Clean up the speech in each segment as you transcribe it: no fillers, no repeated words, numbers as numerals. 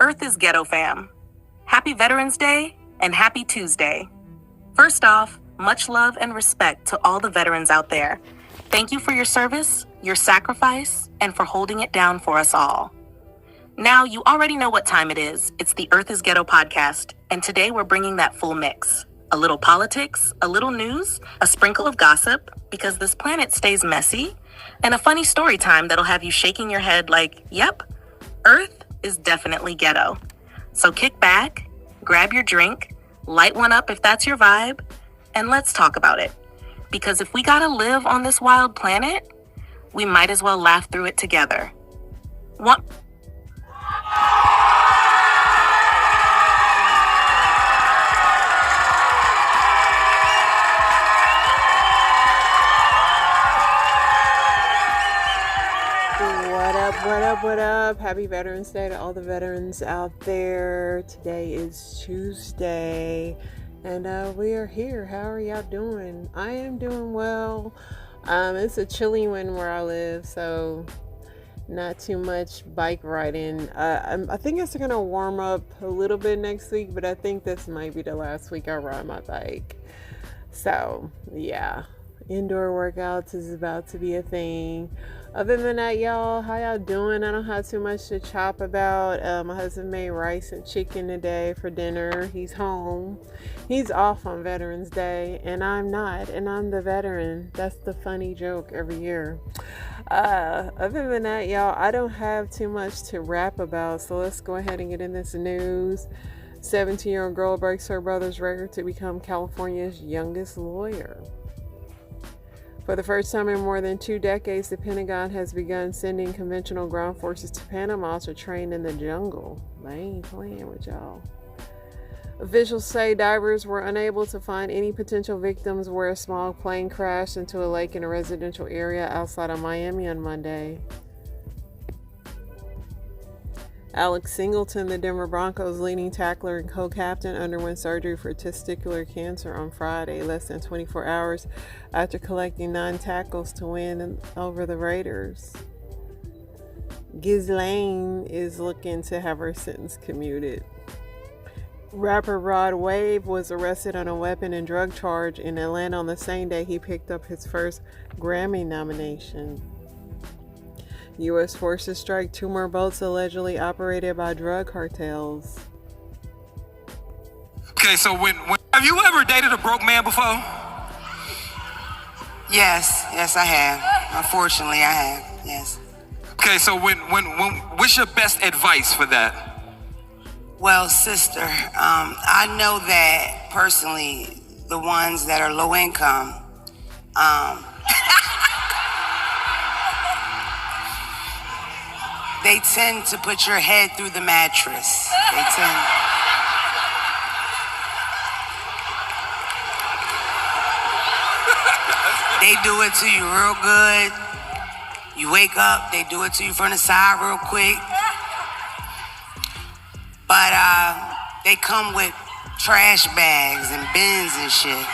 Earth is Ghetto fam. Happy Veterans Day and happy Tuesday. First off, much love and respect to all the veterans out there. Thank you for your service, your sacrifice, and for holding it down for us all. Now, you already know what time it is. It's the Earth is Ghetto podcast, and today we're bringing that full mix. A little politics, a little news, a sprinkle of gossip, because this planet stays messy, and a funny story time that'll have you shaking your head like, yep, Earth is definitely ghetto. So kick back, grab your drink, light one up if that's your vibe, and let's talk about it. Because if we gotta live on this wild planet, we might as well laugh through it together. What? What up? Happy Veterans Day to all the veterans out there. Today is Tuesday, and we are here. How are y'all doing? I am doing well. It's a chilly one where I live, so not too much bike riding. I think it's going to warm up a little bit next week, but I think this might be the last week I ride my bike. So, yeah. Indoor workouts is about to be a thing. Other than that, y'all, how y'all doing? I don't have too much to chop about. My husband made rice and chicken today for dinner. He's home. He's off on Veterans Day, and I'm not, and I'm the veteran. That's the funny joke every year. Other than that, y'all, I don't have too much to rap about, so let's go ahead and get in this news. 17-year-old girl breaks her brother's record to become California's youngest lawyer. For the first time in more than 2 decades, the Pentagon has begun sending conventional ground forces to Panama to train in the jungle. They ain't playing with y'all. Officials say divers were unable to find any potential victims where a small plane crashed into a lake in a residential area outside of Miami on Monday. Alex Singleton, the Denver Broncos' leading tackler and co-captain, underwent surgery for testicular cancer on Friday, less than 24 hours after collecting 9 tackles to win over the Raiders. Ghislaine is looking to have her sentence commuted. Rapper Rod Wave was arrested on a weapon and drug charge in Atlanta on the same day he picked up his first Grammy nomination. U.S. forces strike 2 more boats allegedly operated by drug cartels. Okay, so when have you ever dated a broke man before? Yes, I have. Unfortunately, I have. Yes. Okay, so when what's your best advice for that? Well, sister, I know that personally, the ones that are low income, they tend to put your head through the mattress. They do it to you real good. You wake up, they do it to you from the side real quick. But they come with trash bags and bins and shit.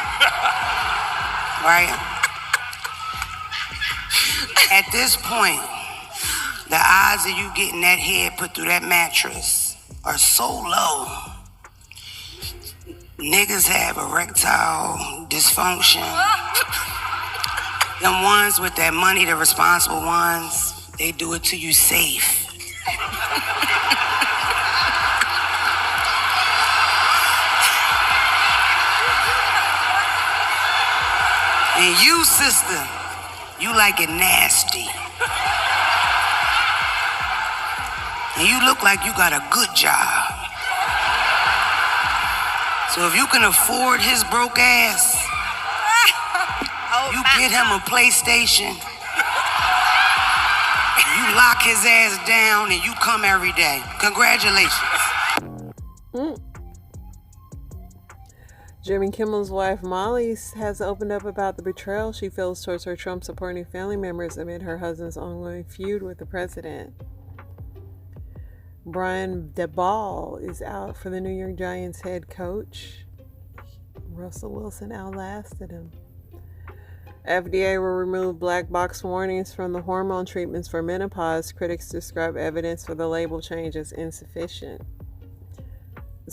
Right? At this point, the odds of you getting that head put through that mattress are so low. Niggas have erectile dysfunction. Them ones with that money, the responsible ones, they do it to you safe. And you, sister, you like it nasty. And you look like you got a good job. So if you can afford his broke ass, you get him a PlayStation, you lock his ass down, and you come every day. Congratulations. Jimmy Kimmel's wife Molly has opened up about the betrayal she feels towards her Trump-supporting family members amid her husband's ongoing feud with the president. Brian Daboll is out for the New York Giants head coach. Russell Wilson outlasted him. FDA will remove black box warnings from the hormone treatments for menopause. Critics describe evidence for the label change as insufficient.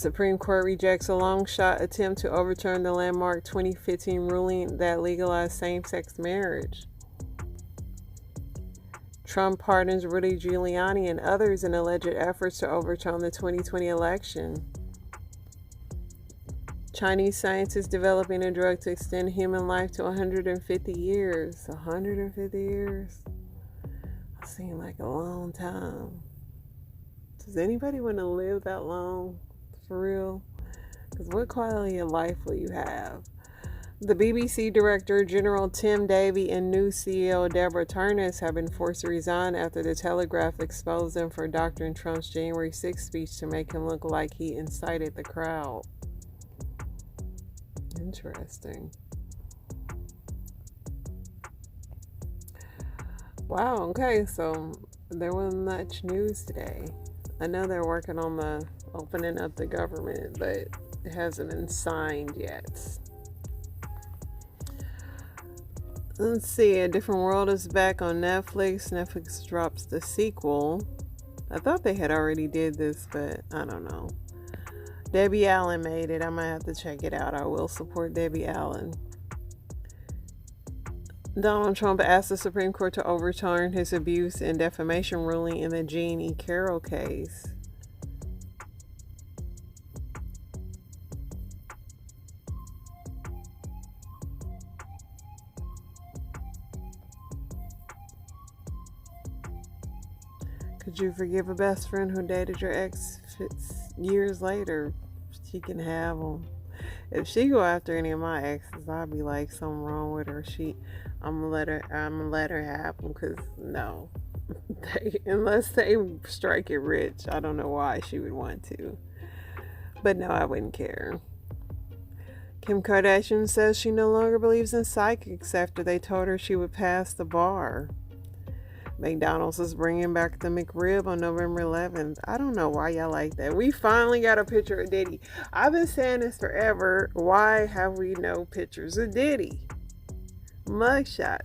Supreme Court rejects a long-shot attempt to overturn the landmark 2015 ruling that legalized same-sex marriage. Trump pardons Rudy Giuliani and others in alleged efforts to overturn the 2020 election. Chinese scientists developing a drug to extend human life to 150 years. 150 years? That seems like a long time. Does anybody want to live that long? For real? Because what quality of life will you have? The BBC Director General Tim Davie and new CEO Deborah Turnus have been forced to resign after the Telegraph exposed them for doctoring Trump's January 6th speech to make him look like he incited the crowd. Interesting. Wow, okay, so there wasn't much news today. I know they're working on the opening up the government, but it hasn't been signed yet. Let's see, A Different World is back on Netflix. Netflix drops the sequel. I thought they had already did this, but I don't know. Debbie Allen made it. I might have to check it out. I will support Debbie Allen. Donald Trump asked the Supreme Court to overturn his abuse and defamation ruling in the Jean E. Carroll case. Could you forgive a best friend who dated your ex years later? She can have them. If she go after any of my exes, I'd be like, something wrong with her. I'm gonna let her have them, because no, unless they strike it rich, I don't know why she would want to. But no, I wouldn't care. Kim Kardashian says she no longer believes in psychics after they told her she would pass the bar. McDonald's is bringing back the McRib on November 11th. I don't know why y'all like that. We finally got a picture of Diddy. I've been saying this forever. Why have we no pictures of Diddy? Mugshot.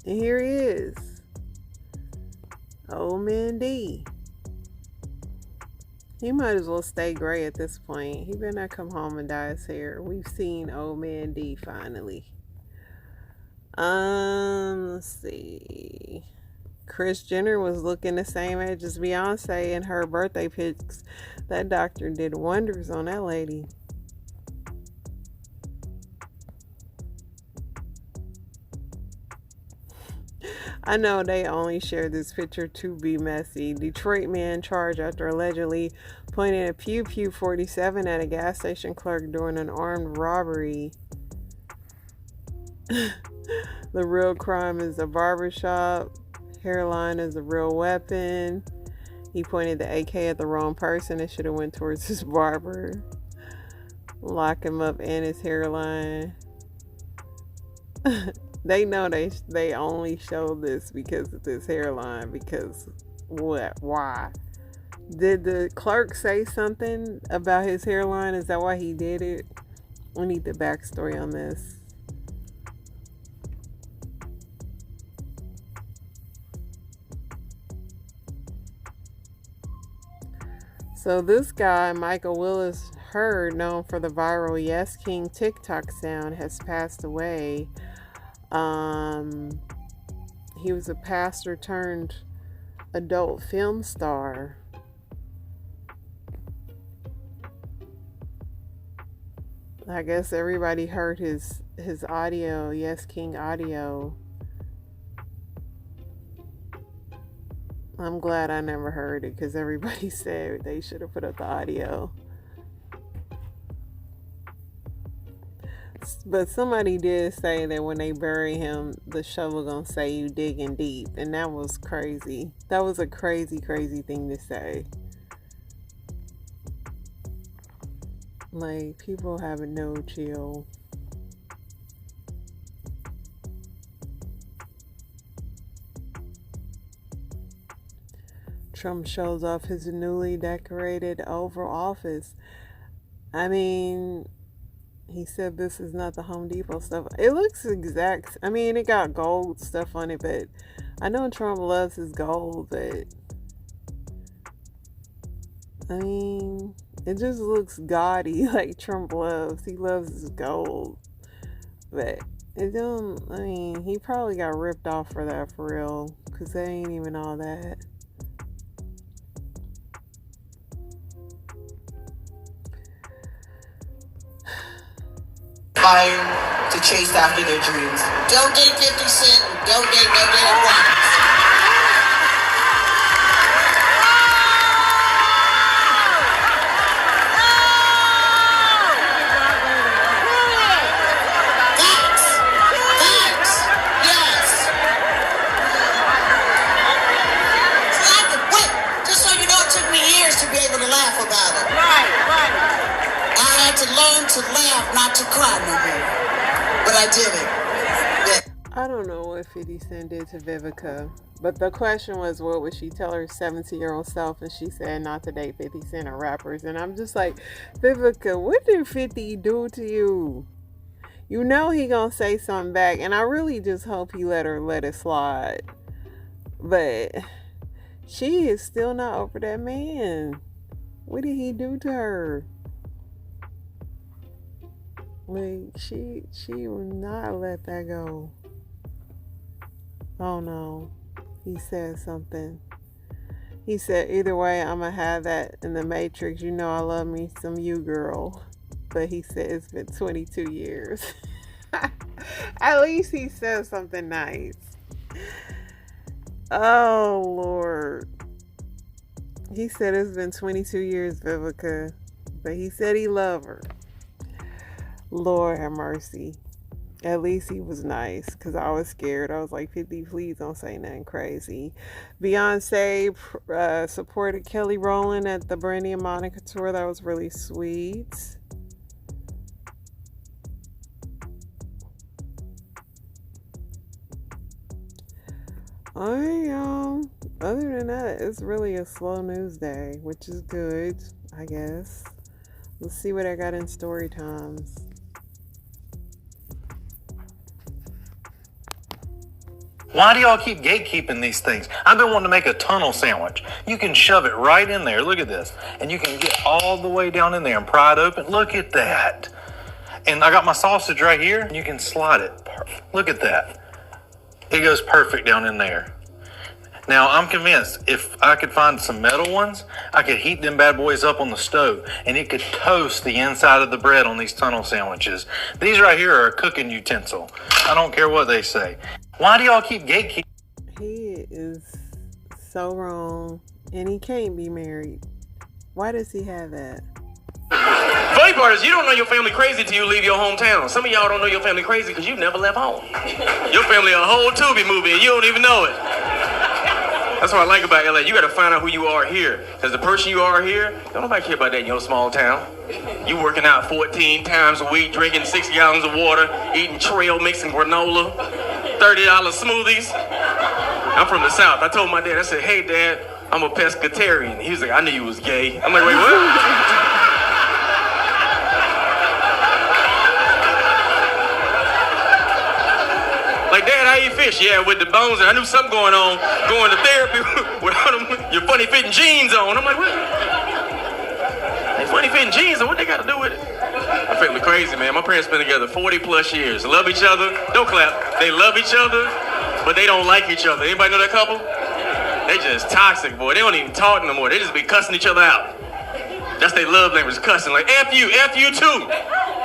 And here he is. Old man D. He might as well stay gray at this point. He better not come home and dye his hair. We've seen old man D finally. Let's see. Kris Jenner was looking the same age as Beyonce in her birthday pics. That doctor did wonders on that lady. I know they only shared this picture to be messy. Detroit man charged after allegedly pointing a Pew Pew 47 at a gas station clerk during an armed robbery. The real crime is a barbershop. Hairline is a real weapon. He pointed the AK at the wrong person. It should have went towards his barber. Lock him up and his hairline. They know they only showed this because of this hairline. Because what? Why? Did the clerk say something about his hairline? Is that why he did it? We need the backstory on this. So this guy, Michael Willis Hurd, known for the viral Yes King TikTok sound, has passed away. He was a pastor turned adult film star. I guess everybody heard his audio, Yes King audio. I'm glad I never heard it, because everybody said they should have put up the audio. But somebody did say that when they bury him, the shovel gonna say you digging deep. And that was crazy. That was a crazy, crazy thing to say. Like, people have no chill. Trump shows off his newly decorated Oval Office. I mean, he said this is not the Home Depot stuff. It looks exact. I mean, it got gold stuff on it, but I know Trump loves his gold, but I mean, It just looks gaudy like Trump loves. He loves his gold. But it don't, I mean, he probably got ripped off for that for real. Because they ain't even all that. Fire to chase after their dreams. Don't date 50 Cent. Don't date no damn rappers. To laugh, not to cry no more. But I did it. Yeah. I don't know what 50 Cent did to Vivica. But the question was, what would she tell her 17-year-old self? And she said not to date 50 Cent or rappers. And I'm just like, Vivica, what did 50 do to you? You know he gonna say something back. And I really just hope he let it slide. But she is still not over that man. What did he do to her? Like, she would not let that go. Oh no. He said something. He said, either way, I'm gonna have that in the Matrix. You know I love me some you, girl. But he said it's been 22 years. At least he said something nice. Oh, Lord. He said it's been 22 years, Vivica. But he said he loved her. Lord have mercy. At least he was nice, because I was scared. I was like, 50, please don't say nothing crazy. Beyonce supported Kelly Rowland at the Brandy and Monica tour. That was really sweet. Other than that, it's really a slow news day, which is good, I guess. Let's see what I got in story times. Why do y'all keep gatekeeping these things? I've been wanting to make a tunnel sandwich. You can shove it right in there. Look at this. And you can get all the way down in there and pry it open. Look at that. And I got my sausage right here. And you can slide it. Look at that. It goes perfect down in there. Now, I'm convinced if I could find some metal ones, I could heat them bad boys up on the stove, and it could toast the inside of the bread on these tunnel sandwiches. These right here are a cooking utensil. I don't care what they say. Why do y'all keep gatekeeping? He is so wrong, and he can't be married. Why does he have that? Funny part is you don't know your family crazy till you leave your hometown. Some of y'all don't know your family crazy because you've never left home. Your family a whole Tubi movie and you don't even know it. That's what I like about LA. You got to find out who you are here. Because the person you are here, don't nobody care about that in your small town. You working out 14 times a week, drinking 6 gallons of water, eating trail mix and granola, $30 smoothies. I'm from the South. I told my dad, I said, hey, Dad, I'm a pescatarian. He was like, I knew you was gay. I'm like, wait, what? Like, Dad, how you fish? Yeah, with the bones. And I knew something going on, going to therapy without your funny fitting jeans on. I'm like, what? They funny fitting jeans on, what they got to do with it? My family crazy, man. My parents been together 40 plus years. Love each other. Don't clap. They love each other, but they don't like each other. Anybody know that couple? They just toxic, boy. They don't even talk no more. They just be cussing each other out. That's their love language, cussing. Like, F you too.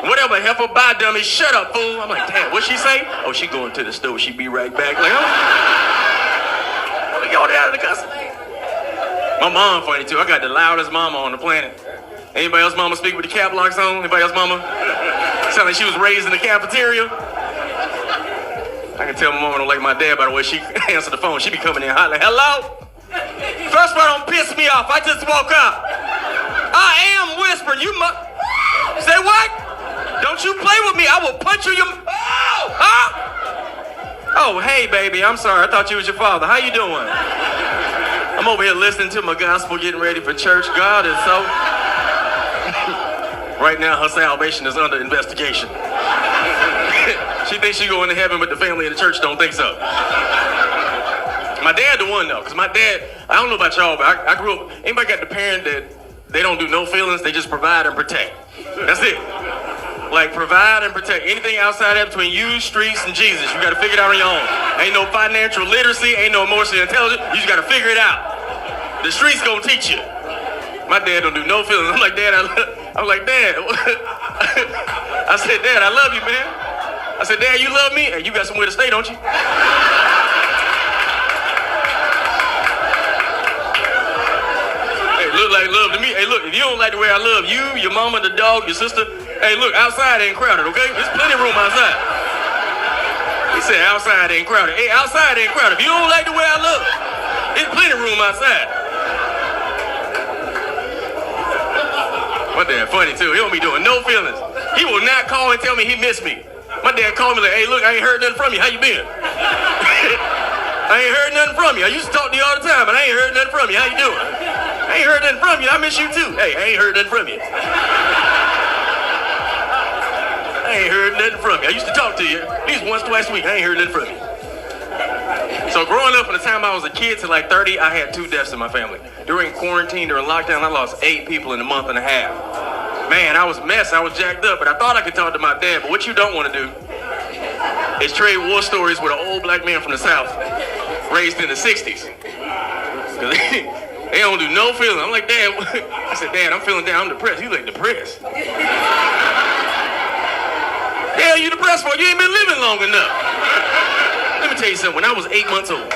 Whatever, heifer, bye, dummy, shut up, fool. I'm like, damn, what'd she say? Oh, she going to the store, she be right back. Like, oh, y'all out of the cussing. My mom funny, too. I got the loudest mama on the planet. Anybody else mama speak with the cap locks on? Anybody else mama? Sound like she was raised in the cafeteria. I can tell my mama don't like my dad by the way she answer the phone. She be coming in hot like, hello? First of all, don't piss me off. I just woke up. I am whispering. You say what? Don't you play with me. I will punch you. Oh, hey, baby. I'm sorry. I thought you was your father. How you doing? I'm over here listening to my gospel, getting ready for church. God is so... Right now, her salvation is under investigation. She thinks she's going to heaven, but the family in the church don't think so. My dad the one, though, because my dad, I don't know about y'all, but I grew up, anybody got the parent they don't do no feelings. They just provide and protect. That's it. Like, provide and protect. Anything outside that between you, streets, and Jesus, you got to figure it out on your own. Ain't no financial literacy. Ain't no emotional intelligence. You just got to figure it out. The streets gonna teach you. My dad don't do no feelings. I'm like, Dad, I'm like, Dad. I said, Dad, I love you, man. I said, Dad, you love me? Hey, you got somewhere to stay, don't you? Hey, look like love to me. Hey, look, if you don't like the way I love you, your mama, the dog, your sister, hey, look, outside ain't crowded, okay? There's plenty of room outside. He said outside ain't crowded. Hey, outside ain't crowded. If you don't like the way I look, there's plenty of room outside. My dad funny too. He don't be doing no feelings. He will not call and tell me he missed me. My dad called me like, hey, look, I ain't heard nothing from you. How you been? I ain't heard nothing from you. I used to talk to you all the time, but I ain't heard nothing from you. How you doing? I ain't heard nothing from you. I miss you too. Hey, I ain't heard nothing from you. I ain't heard nothing from you. I used to talk to you at least once, twice a week. I ain't heard nothing from you. So growing up from the time I was a kid to like 30, I had 2 deaths in my family. During quarantine, during lockdown, I lost 8 people in a month and a half. Man, I was a mess. I was jacked up, but I thought I could talk to my dad. But what you don't want to do is trade war stories with an old black man from the South, raised in the 60s. They don't do no feeling. I'm like, Dad, I said, Dad, I'm feeling down. I'm depressed. He's like, depressed? Hell, you depressed for? You ain't been living long enough. Let me tell you something. When I was 8 months old,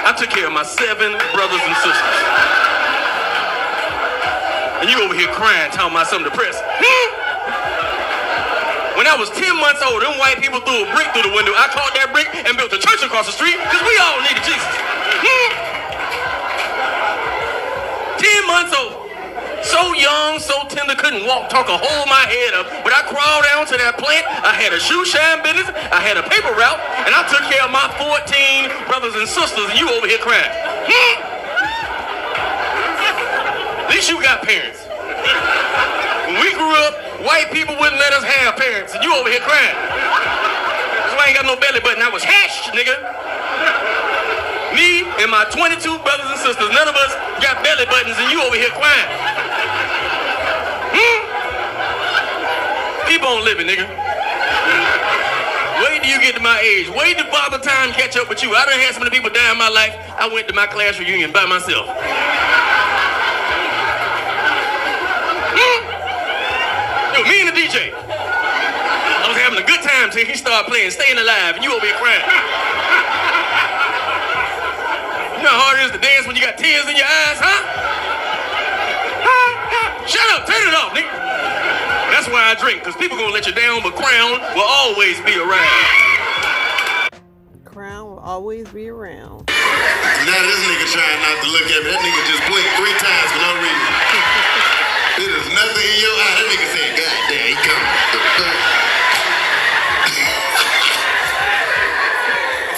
I took care of my 7 brothers and sisters. And you over here crying, talking about something depressed. When I was 10 months old, them white people threw a brick through the window. I caught that brick and built a church across the street because we all needed Jesus. 10 months old. So young, so tender, couldn't walk, talk or hold my head up. But I crawled down to that plant. I had a shoe shine business. I had a paper route. And I took care of my 14 brothers and sisters. And you over here crying. At least you got parents. When we grew up, white people wouldn't let us have parents. And you over here crying. That's why I ain't got no belly button. I was hashed, nigga. Me and my 22 brothers and sisters, none of us got belly buttons, and you over here crying. Keep on living, nigga. Wait till you get to my age. Wait till Father Time catch up with you. I done had so many people die in my life, I went to my class reunion by myself. Yo, me and the DJ. I was having a good time till he started playing Staying Alive, and you over here crying. You know how hard it is to dance when you got tears in your eyes, huh? Shut up, turn it off, nigga. That's why I drink, because people gonna let you down, but Crown will always be around. Crown will always be around. Now this nigga trying not to look at me. That nigga just blinked 3 times for no reason. There's nothing in your eye. That nigga said, God damn, he coming.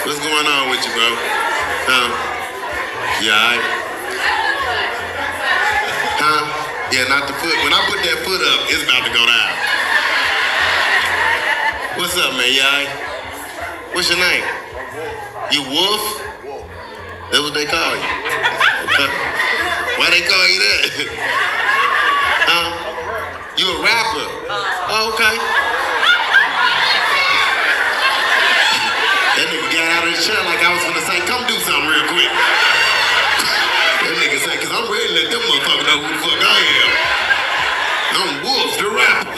What's going on with you, bro? Yeah, alright. Huh? Yeah, not the foot. When I put that foot up, it's about to go down. What's up, man? You alright? What's your name? You Wolf? That's what they call you. Why they call you that? Huh? You a rapper? Oh, okay. That nigga got out of his chair like I was gonna say, come do something real quick. That nigga said, cause I'm ready to let them motherfuckers know who the fuck I am. I'm Wolf, the rapper.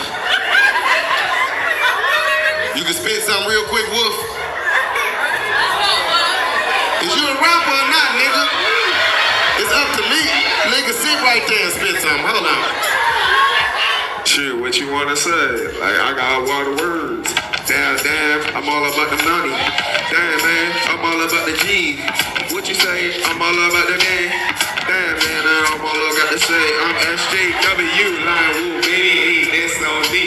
You can spit something real quick, Wolf? Is you a rapper or not, nigga? It's up to me. Nigga, sit right there and spit something. Hold on. Shit, what you wanna say? Like, I got a lot of words. Damn, I'm all about the money. Damn, man, I'm all about the G. What you say? I'm all about the game. Damn, man, I'm all I got to say. I'm SJW, line woo, baby, it's on me.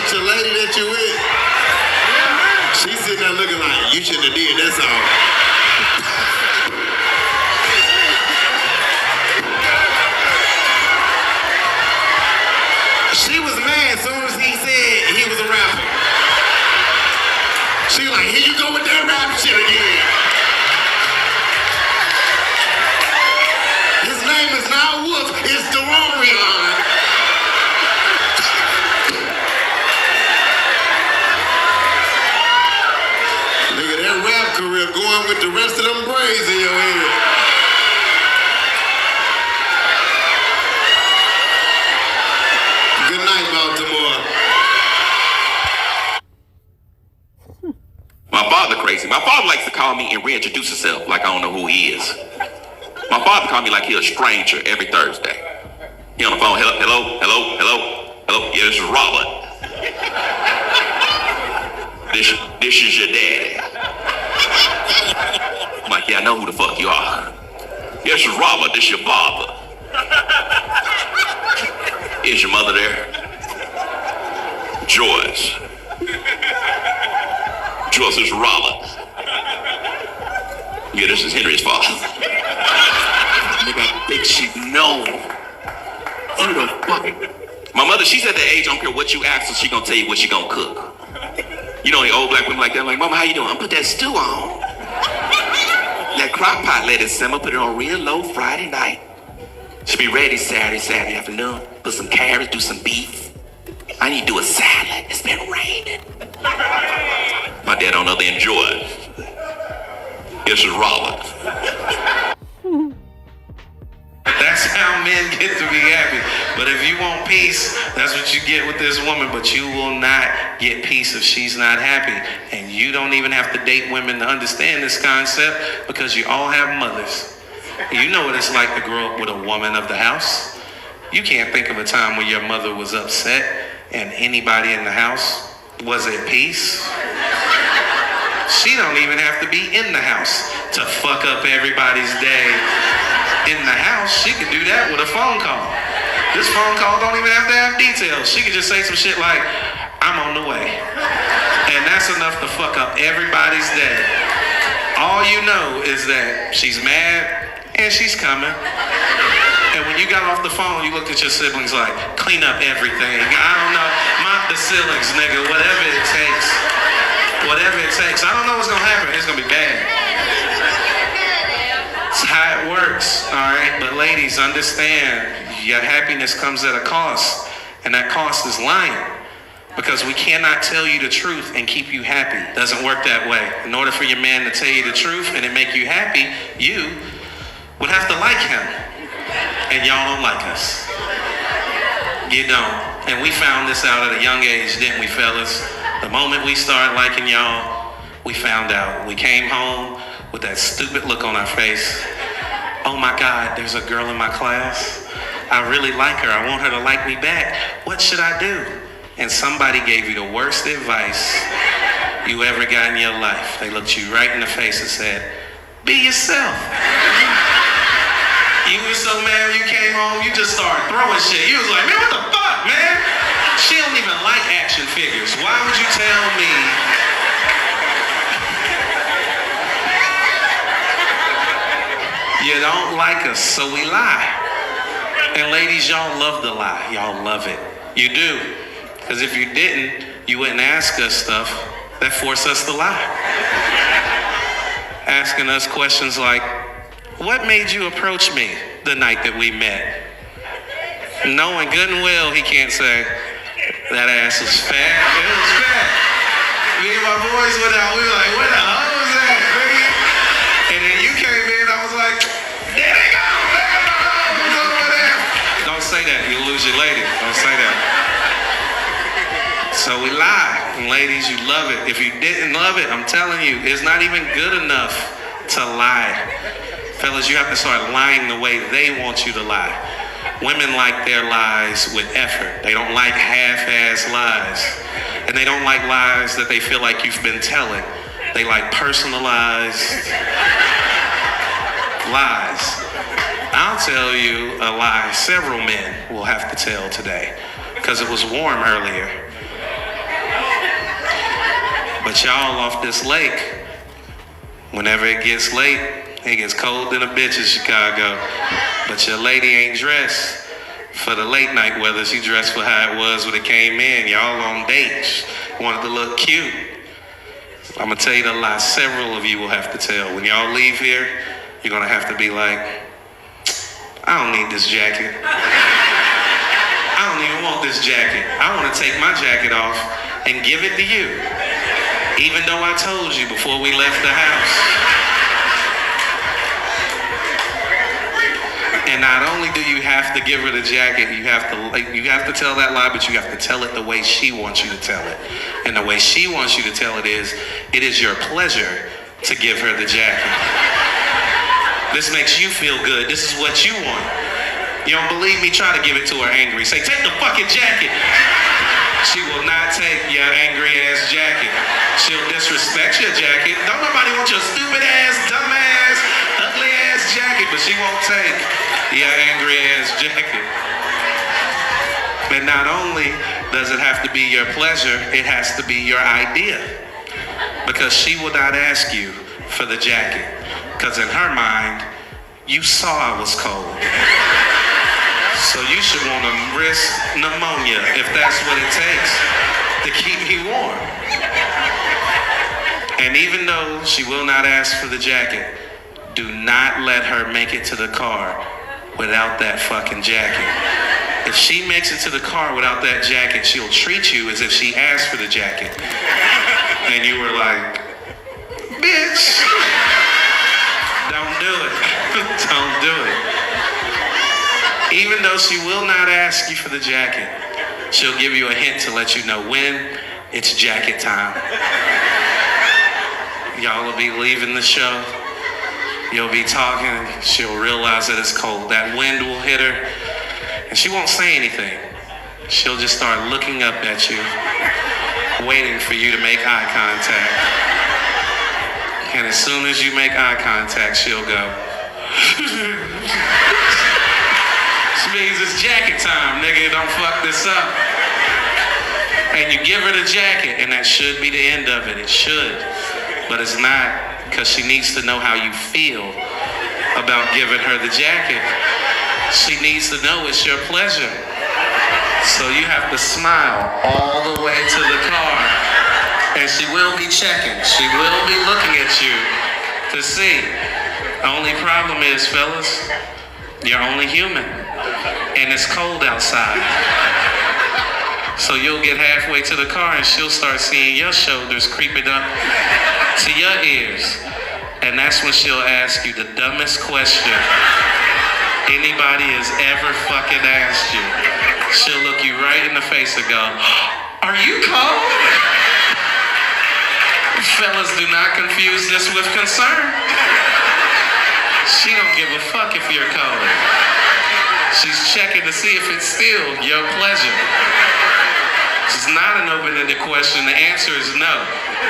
Your lady that you with, she's sitting there looking like, you shouldn't have did, that's all. rest of them braids in your head. Good night, Baltimore. My father crazy. My father likes to call me and reintroduce himself like I don't know who he is. My father called me like he a stranger every Thursday. He on the phone, hello, hello, hello, hello, hello. Yeah, this is Robert. This is your daddy. I'm like, yeah, I know who the fuck you are. This is Robert, this your father. Is your mother there? Joyce. Joyce is Robert. Yeah, this is Henry's father. Nigga, I think she know. Who the fuck? My mother, she's at the age, I don't care what you ask her, she gonna tell you what she gonna cook. You know, the old black women like that, I'm like, Mama, how you doing? I'm put that stew on. That crock pot, let it simmer, put it on real low Friday night. Should be ready Saturday afternoon. Put some carrots, do some beef. I need to do a salad. It's been raining. My dad don't know they enjoy it. This is Robert. That's how men get to be happy. But if you want peace, that's what you get with this woman. But you will not get peace if she's not happy. And you don't even have to date women to understand this concept because you all have mothers. You know what it's like to grow up with a woman of the house. You can't think of a time when your mother was upset and anybody in the house was at peace. She don't even have to be in the house to fuck up everybody's day. In the house, she could do that with a phone call. This phone call don't even have to have details. She could just say some shit like, I'm on the way. And that's enough to fuck up everybody's day. All you know is that she's mad and she's coming. And when you got off the phone, you looked at your siblings like, clean up everything. I don't know, mop the ceilings, nigga, whatever it takes. Whatever it takes. I don't know what's gonna happen. It's gonna be bad. It's how it works, all right? But ladies, understand, your happiness comes at a cost, and that cost is lying. Because we cannot tell you the truth and keep you happy. It doesn't work that way. In order for your man to tell you the truth and it make you happy, you would have to like him. And y'all don't like us. You don't. And we found this out at a young age, didn't we, fellas? The moment we started liking y'all, we found out. We came home with that stupid look on our face. Oh my God, there's a girl in my class. I really like her. I want her to like me back. What should I do? And somebody gave you the worst advice you ever got in your life. They looked you right in the face and said, be yourself. You were so mad when you came home, you just started throwing shit. You was like, man, what the fuck, man? She don't even like action figures. Why would you tell me? You don't like us, so we lie. And ladies, y'all love to lie. Y'all love it. You do. Because if you didn't, you wouldn't ask us stuff that force us to lie. Asking us questions like, what made you approach me the night that we met? Knowing good and well he can't say, that ass was fat. It was fat. Me and my boys went out, we were like, where the hell was that, baby? And then you came in, I was like, there they go, man, my home was over there. Don't say that, you'll lose your lady. Don't say that. So we lie. And ladies, you love it. If you didn't love it, I'm telling you, it's not even good enough to lie. Fellas, you have to start lying the way they want you to lie. Women like their lies with effort. They don't like half-ass lies. And they don't like lies that they feel like you've been telling. They like personalized lies. I'll tell you a lie several men will have to tell today because it was warm earlier. But y'all off this lake, whenever it gets late, it gets cold than a bitch in Chicago. But your lady ain't dressed for the late night weather. She dressed for how it was when it came in. Y'all on dates. Wanted to look cute. I'm going to tell you the lie several of you will have to tell. When y'all leave here, you're going to have to be like, I don't need this jacket. I don't even want this jacket. I want to take my jacket off and give it to you. Even though I told you before we left the house And not only do you have to give her the jacket, you have to tell that lie, but you have to tell it the way she wants you to tell it. And the way she wants you to tell it is your pleasure to give her the jacket. This makes you feel good. This is what you want. You don't believe me? Try to give it to her angry. Say, take the fucking jacket. She will not take your angry ass jacket. She'll disrespect your jacket. Don't nobody want your stupid ass, dumb ass, ugly ass jacket, but she won't take your angry ass jacket. And not only does it have to be your pleasure, it has to be your idea. Because she will not ask you for the jacket. Because in her mind, you saw I was cold. So you should want to risk pneumonia if that's what it takes to keep me warm. And even though she will not ask for the jacket, do not let her make it to the car without that fucking jacket. If she makes it to the car without that jacket, she'll treat you as if she asked for the jacket. And you were like, bitch, don't do it. Don't do it. Even though she will not ask you for the jacket, she'll give you a hint to let you know when it's jacket time. Y'all will be leaving the show. You'll be talking. She'll realize that it's cold. That wind will hit her, and she won't say anything. She'll just start looking up at you, waiting for you to make eye contact. And as soon as you make eye contact, she'll go. This means it's jacket time, nigga. Don't fuck this up. And you give her the jacket, and that should be the end of it. It should. But it's not, because she needs to know how you feel about giving her the jacket. She needs to know it's your pleasure. So you have to smile all the way to the car. And she will be checking. She will be looking at you to see. The only problem is, fellas, you're only human. And it's cold outside. So you'll get halfway to the car and she'll start seeing your shoulders creeping up to your ears. And that's when she'll ask you the dumbest question anybody has ever fucking asked you. She'll look you right in the face and go, are you cold? Fellas, do not confuse this with concern. She don't give a fuck if you're cold. She's checking to see if it's still your pleasure. It's not an open-ended question. The answer is no.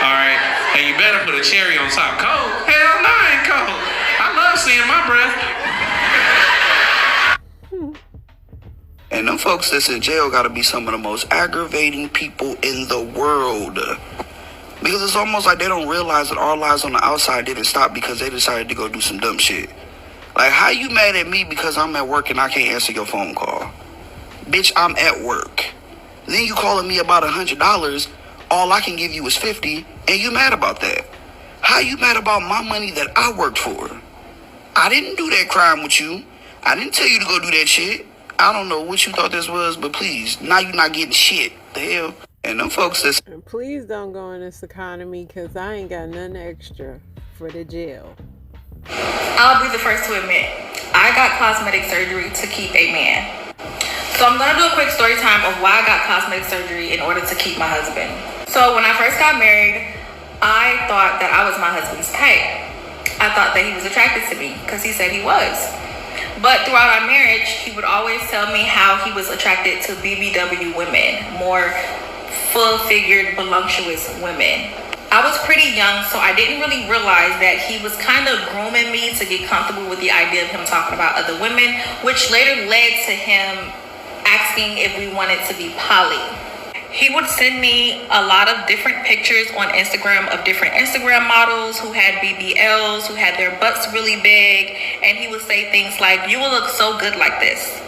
All right? And you better put a cherry on top. Cold? Hell no, I ain't cold. I love seeing my breath. And them folks that's in jail gotta be some of the most aggravating people in the world. Because it's almost like they don't realize that our lives on the outside didn't stop because they decided to go do some dumb shit. Like, how you mad at me because I'm at work and I can't answer your phone call? Bitch, I'm at work. Then you calling me about $100, all I can give you is $50, and you mad about that. How you mad about my money that I worked for? I didn't do that crime with you. I didn't tell you to go do that shit. I don't know what you thought this was, but please, now you're not getting shit. The hell? And them folks that's... And please don't go in this economy, because I ain't got nothing extra for the jail. I'll be the first to admit, I got cosmetic surgery to keep a man. So I'm going to do a quick story time of why I got cosmetic surgery in order to keep my husband. So when I first got married, I thought that I was my husband's type. I thought that he was attracted to me because he said he was. But throughout our marriage, he would always tell me how he was attracted to BBW women, more full-figured, voluptuous women. I was pretty young, so I didn't really realize that he was kind of grooming me to get comfortable with the idea of him talking about other women, which later led to him asking if we wanted to be poly. He would send me a lot of different pictures on Instagram of different Instagram models who had BBLs, who had their butts really big, and he would say things like, "You will look so good like this."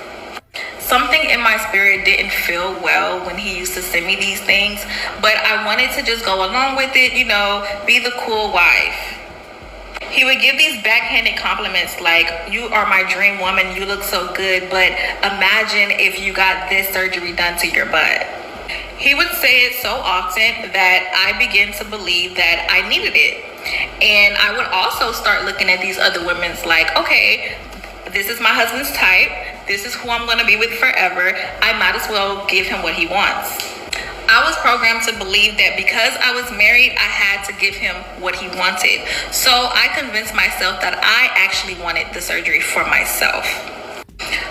Something in my spirit didn't feel well when he used to send me these things, but I wanted to just go along with it, you know, be the cool wife. He would give these backhanded compliments like, "You are my dream woman, you look so good, but imagine if you got this surgery done to your butt." He would say it so often that I began to believe that I needed it. And I would also start looking at these other women's like, okay, this is my husband's type. This is who I'm going to be with forever. I might as well give him what he wants. I was programmed to believe that because I was married, I had to give him what he wanted. So I convinced myself that I actually wanted the surgery for myself.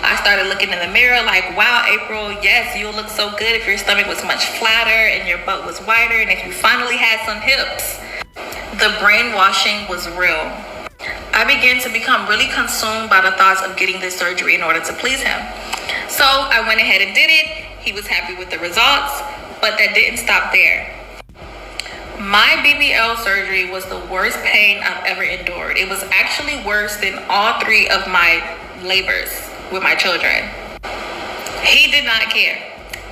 I started looking in the mirror like, wow, April, yes, you'll look so good if your stomach was much flatter and your butt was wider and if you finally had some hips. The brainwashing was real. I began to become really consumed by the thoughts of getting this surgery in order to please him. So I went ahead and did it. He was happy with the results. But that didn't stop there. My BBL surgery was the worst pain I've ever endured. It was actually worse than all 3 of my labors with my children. He did not care.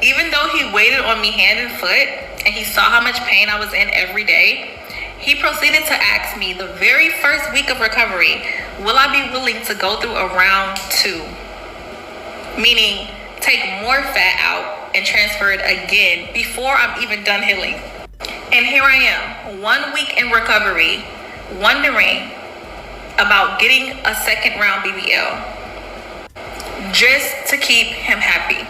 Even though he waited on me hand and foot and he saw how much pain I was in every day, he proceeded to ask me the very first week of recovery, will I be willing to go through a round 2? Meaning, take more fat out and transfer it again before I'm even done healing. And here I am, 1 week in recovery, wondering about getting a second round BBL just to keep him happy.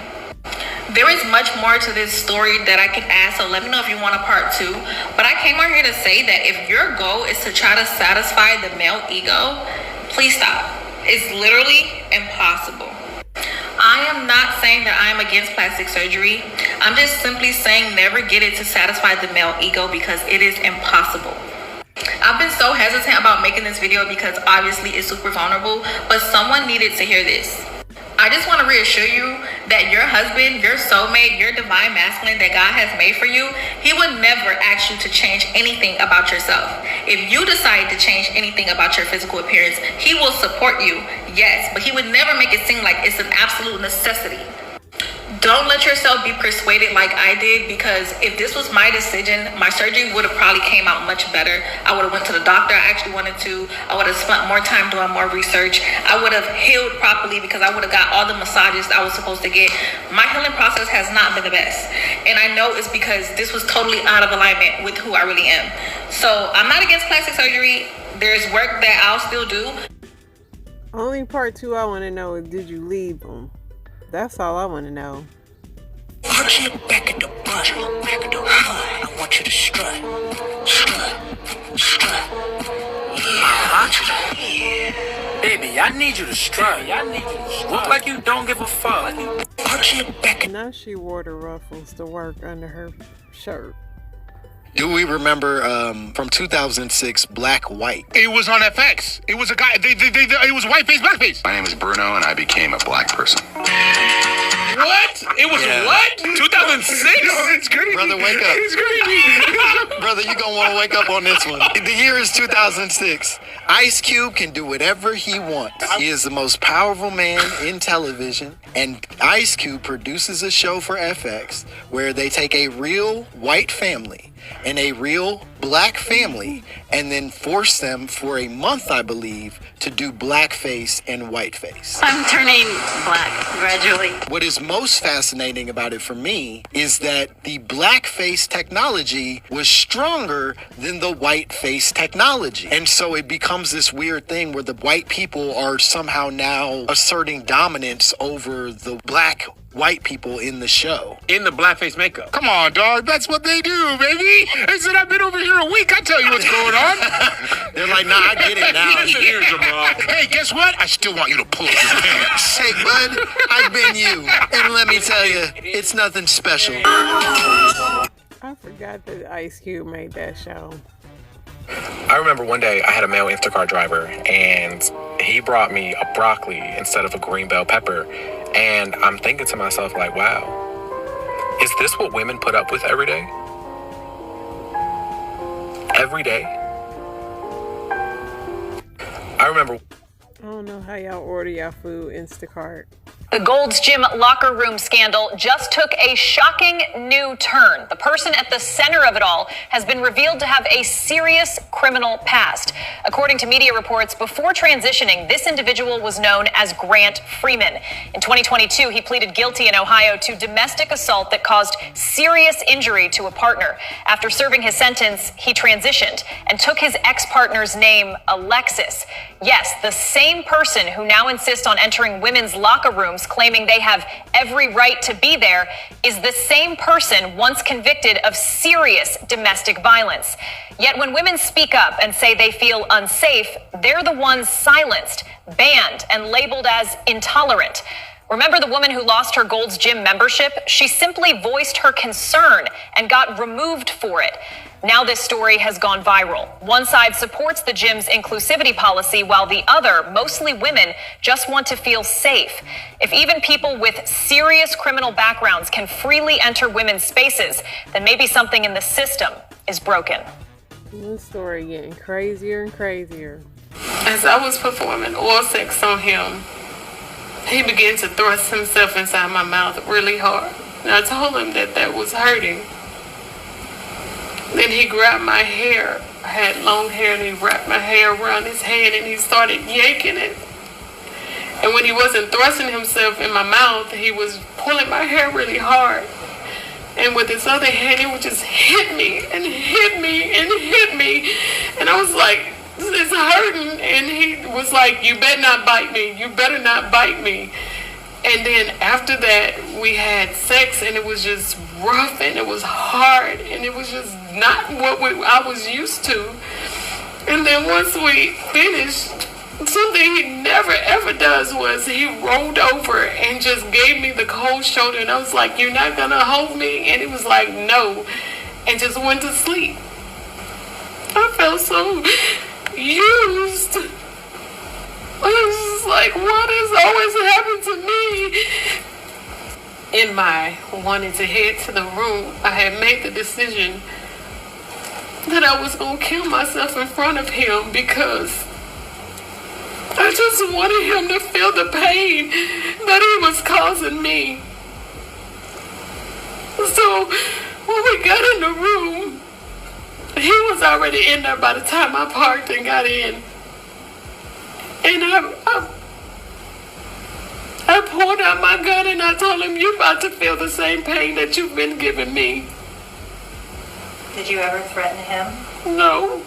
There is much more to this story that I can add, so let me know if you want a part 2. But I came on here to say that if your goal is to try to satisfy the male ego, please stop. It's literally impossible. I am not saying that I am against plastic surgery. I'm just simply saying never get it to satisfy the male ego because it is impossible. I've been so hesitant about making this video because obviously it's super vulnerable, but someone needed to hear this. I just want to reassure you that your husband, your soulmate, your divine masculine that God has made for you, he would never ask you to change anything about yourself. If you decide to change anything about your physical appearance, he will support you, yes, but he would never make it seem like it's an absolute necessity. Don't let yourself be persuaded like I did, because if this was my decision, my surgery would have probably came out much better. I would have went to the doctor I actually wanted to. I would have spent more time doing more research. I would have healed properly because I would have got all the massages I was supposed to get. My healing process has not been the best. And I know it's because this was totally out of alignment with who I really am. So I'm not against plastic surgery. There's work that I'll still do. Only part 2 I want to know is, did you leave them? That's all I want to know. Arch your back at the butt, back at the front. I want you to strut, strut, strut. Yeah. Baby, I need you to strut. Look like you don't give a fuck. Arch your back. Now she wore the ruffles to work under her shirt. Do we remember from 2006, Black White? It was on FX. It was a guy. It was whiteface, blackface. My name is Bruno, and I became a black person. What? It was what? 2006? It's crazy. Brother, wake up. It's crazy. Brother, you're going to want to wake up on this one. The year is 2006. Ice Cube can do whatever he wants. He is the most powerful man in television. And Ice Cube produces a show for FX where they take a real white family and a real black family and then force them for a month, I believe, to do blackface and whiteface. I'm turning black gradually. What is most fascinating about it for me is that the blackface technology was stronger than the whiteface technology. And so it becomes this weird thing where the white people are somehow now asserting dominance over the white people in the show. In the blackface makeup. Come on, dog. That's what they do, baby. They said, I've been over here a week. I tell you what's going on. They're like, nah, I get it now. Listen here, Jamal. Hey, guess what? I still want you to pull up your pants. Hey, bud, I've been you. And let me tell you, it's nothing special. I forgot that Ice Cube made that show. I remember one day I had a male Instacart driver and he brought me a broccoli instead of a green bell pepper. And I'm thinking to myself, like, wow, is this what women put up with every day? Every day? I remember. I don't know how y'all order y'all food Instacart. The Gold's Gym locker room scandal just took a shocking new turn. The person at the center of it all has been revealed to have a serious criminal past. According to media reports, before transitioning, this individual was known as Grant Freeman. In 2022, he pleaded guilty in Ohio to domestic assault that caused serious injury to a partner. After serving his sentence, he transitioned and took his ex-partner's name, Alexis. Yes, the same person who now insists on entering women's locker rooms claiming they have every right to be there is the same person once convicted of serious domestic violence. Yet when women speak up and say they feel unsafe, they're the ones silenced, banned, and labeled as intolerant. Remember the woman who lost her Gold's Gym membership? She simply voiced her concern and got removed for it. Now this story has gone viral. One side supports the gym's inclusivity policy, while the other, mostly women, just want to feel safe. If even people with serious criminal backgrounds can freely enter women's spaces, then maybe something in the system is broken. This story getting crazier and crazier. As I was performing oral sex on him, he began to thrust himself inside my mouth really hard. And I told him that that was hurting. Then he grabbed my hair. I had long hair, and he wrapped my hair around his head and he started yanking it. And when he wasn't thrusting himself in my mouth, he was pulling my hair really hard. And with his other hand, he would just hit me and hit me and hit me. And I was like, it's hurting. And he was like, you better not bite me. You better not bite me. And then after that, we had sex, and it was just rough, and it was hard, and it was just not what I was used to. And then once we finished, something he never ever does was he rolled over and just gave me the cold shoulder, and I was like, you're not gonna hold me? And he was like, no, and just went to sleep. I felt so used. I was just like, what has always happened to me? In my wanting to head to the room, I had made the decision that I was going to kill myself in front of him because I just wanted him to feel the pain that he was causing me. So when we got in the room, he was already in there by the time I parked and got in. And I pulled out my gun and I told him, you're about to feel the same pain that you've been giving me. Did you ever threaten him? No.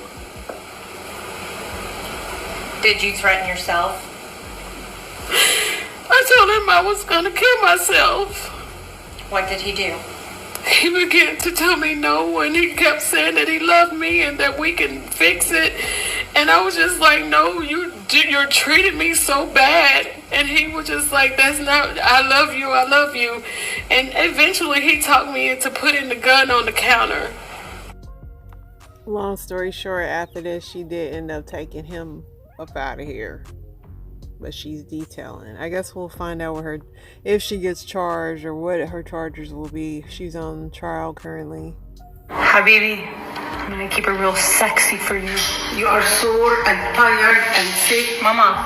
Did you threaten yourself? I told him I was going to kill myself. What did he do? He began to tell me no, and he kept saying that he loved me and that we can fix it. And I was just like, no, you're treating me so bad. And he was just like, that's not, I love you. And eventually he talked me into putting the gun on the counter. Long story short, after this, she did end up taking him up out of here. But she's detailing. I guess we'll find out if she gets charged or what her charges will be. She's on trial currently. Habibi, I'm gonna keep it real sexy for you. You are sore and tired and sick. Mama.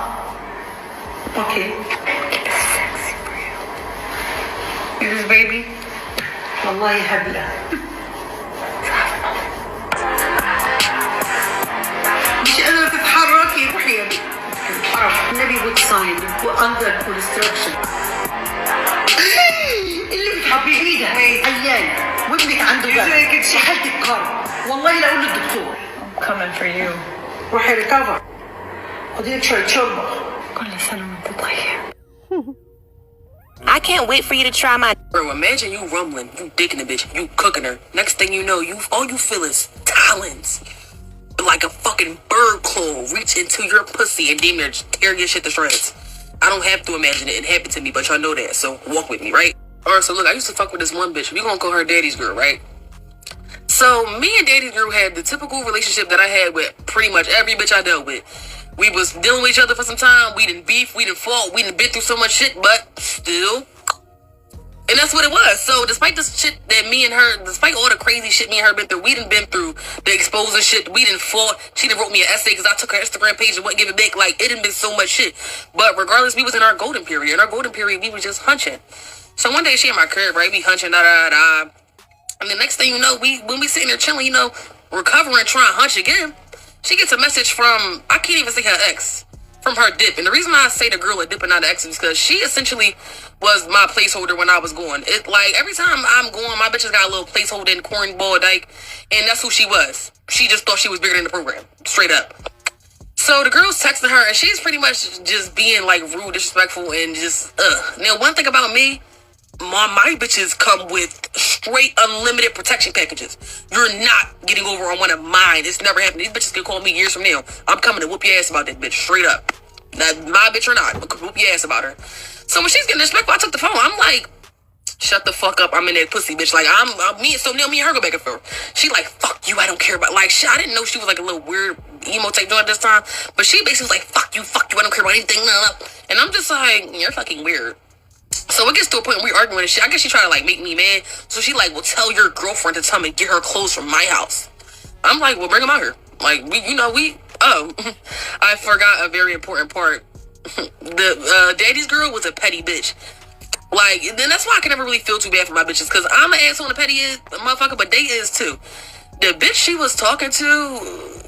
Okay. Keep it sexy for you. You this baby? Wallahi habla. مش قادرة تتحركي روحي يا بنتي. النبي would sign under construction. اللي بتحبيه ده عيان وابنك عنده ده وحالتك كرب والله لا اقول للدكتور. I'm coming for you. روحي ريكفر. خدي لك شوية شوربة. كل سنة وانت طيب. I can't wait for you to try my. Bro, imagine you rumbling, you dicking a bitch, you cooking her. Next thing you know, all you feel is talons. Like a fucking bird claw reach into your pussy and damn near tear your shit to shreds. I don't have to imagine it. It happened to me, but y'all know that. So walk with me, right? Alright, so look, I used to fuck with this one bitch. We gonna call her Daddy's girl, right? So me and Daddy's girl had the typical relationship that I had with pretty much every bitch I dealt with. We was dealing with each other for some time. We didn't beef. We didn't fought. We didn't been through so much shit, but still, And that's what it was. So despite this shit that me and her, despite all the crazy shit me and her been through, we done been through the exposing shit. We done fought. She done wrote me an essay because I took her Instagram page and wouldn't give it back. Like, it done been so much shit. But regardless, we was in our golden period. In our golden period, we was just hunching. So one day she in my crib, right? We hunching, da-da-da. And the next thing you know, when we sitting there chilling, you know, recovering, trying to hunch again, she gets a message from, I can't even say her ex, from her dip. And the reason I say the girl a dip and not the ex is because she essentially was my placeholder when I was going. It like every time I'm going, my bitches got a little placeholder in Cornball Dyke, and that's who she was. She just thought she was bigger than the program, straight up. So the girl's texting her, and she's pretty much just being like rude, disrespectful, and just Now, one thing about me, my bitches come with straight unlimited protection packages. You're not getting over on one of mine. It's never happened. These bitches can call me years from now. I'm coming to whoop your ass about that bitch, straight up. Now, my bitch or not, whoop your ass about her. So when she's getting disrespectful, I took the phone. I'm like, shut the fuck up. I'm in that pussy, bitch. Like, me and her go back and forth. She like, fuck you, I don't care about, like, shit, I didn't know she was like a little weird emo type doing at this time. But she basically was like, fuck you, I don't care about anything. And I'm just like, you're fucking weird. So it gets to a point where we're arguing and shit. I guess she trying to like make me mad. So she like, well, tell your girlfriend to come and get her clothes from my house. I'm like, well, bring them out here. Like, I forgot a very important part. The daddy's girl was a petty bitch. Like, then that's why I can never really feel too bad for my bitches, because I'm an asshole and a petty motherfucker, but they is too. The bitch she was talking to,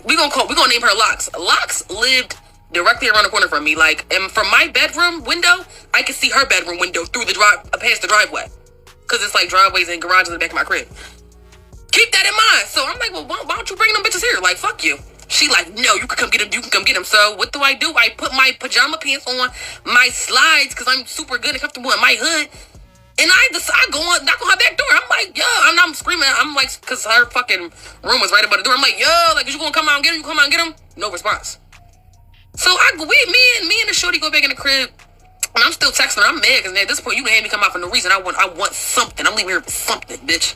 we gonna name her Locks. Locks lived directly around the corner from me. Like, and from my bedroom window, I can see her bedroom window through the past the driveway, because it's like driveways and garages in the back of my crib. Keep that in mind. So I'm like, well, why don't you bring them bitches here? Like, fuck you. She like, no, you can come get them. You can come get them. So what do? I put my pajama pants on, my slides, because I'm super good and comfortable in my hood. And I go on, knock on her back door. I'm like, yo, I'm screaming. I'm like, because her fucking room was right above the door. I'm like, yo, like, is you gonna come out and get him? You come out and get him? No response. So me and the shorty go back in the crib, and I'm still texting her. I'm mad because at this point you had me come out for no reason. I want something. I'm leaving here for something, bitch.